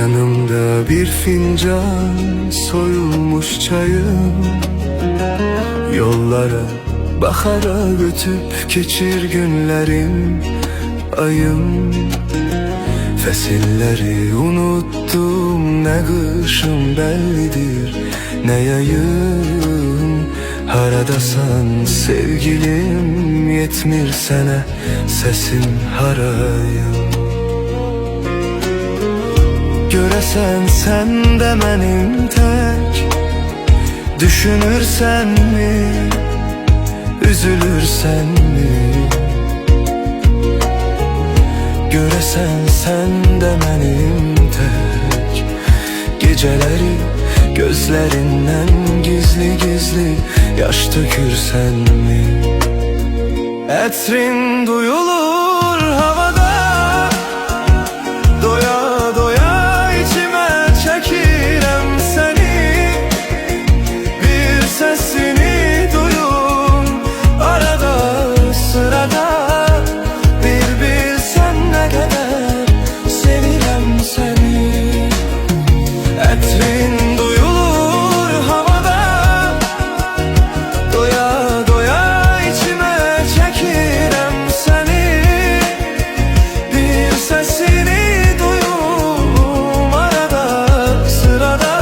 Yanımda bir fincan soyulmuş çayım, yollara bakarak ötüp geçir günlerim ayım. Fesilleri unuttum, ne kışım bellidir ne yayım. Haradasan sevgilim, yetmir sene sesim harayım. Göresen sen de benim tek, düşünürsen mi, üzülürsen mi? Göresen sen de benim tek, geceleri gözlerinden gizli gizli yaş dökürsen mi? Etrin duyulur havada, doya doya içime çekirem seni. Bir sesini duyum arada sırada, bir bilsen ne kadar sevirem seni. Etrin duyulur havada, doya doya içime çekirem seni. Bir sesini duyum arada sırada,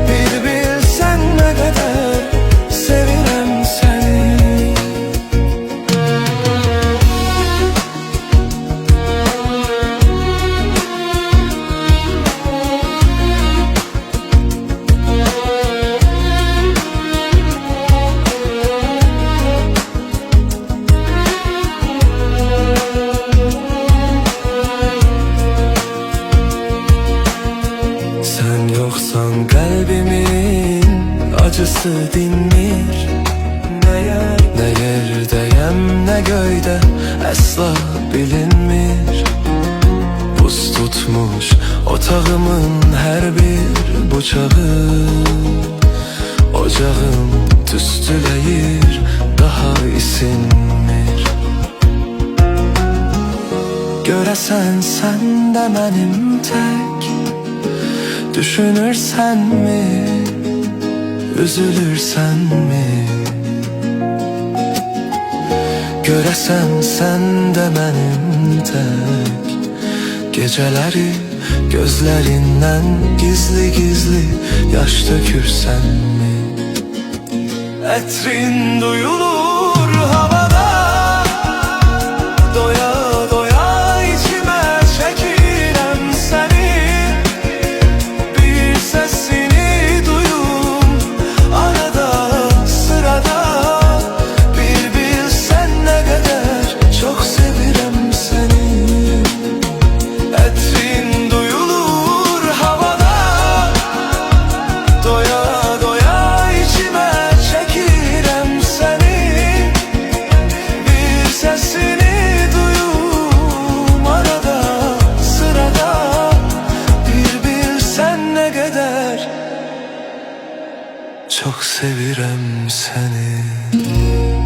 bir bilsen ne kadar sevirem seni. Sen yoksan kalbimin acısı dinmir. Ne yerdeyem ne göyde asla bilinmir. Buz tutmuş otağımın her bir bucağı, ocağım tüstüleyir daha isinmir. Göresen sen de benim tek, düşünürsen mi, üzülürsen mi? Göresen sen de benim tek, geceleri gözlerinden gizli gizli yaş dökürsen mi? Etrin duyulur havada, doya doya içime çekirem seni. Bir sesini duyum arada sırada, bir bilsen ne kadar çok sevirem seni. Etrin duyulur havada, doya doya içime çekirem seni. Bir sesini duyum arada sırada, bir bilsen ne kadar çok sevirem seni.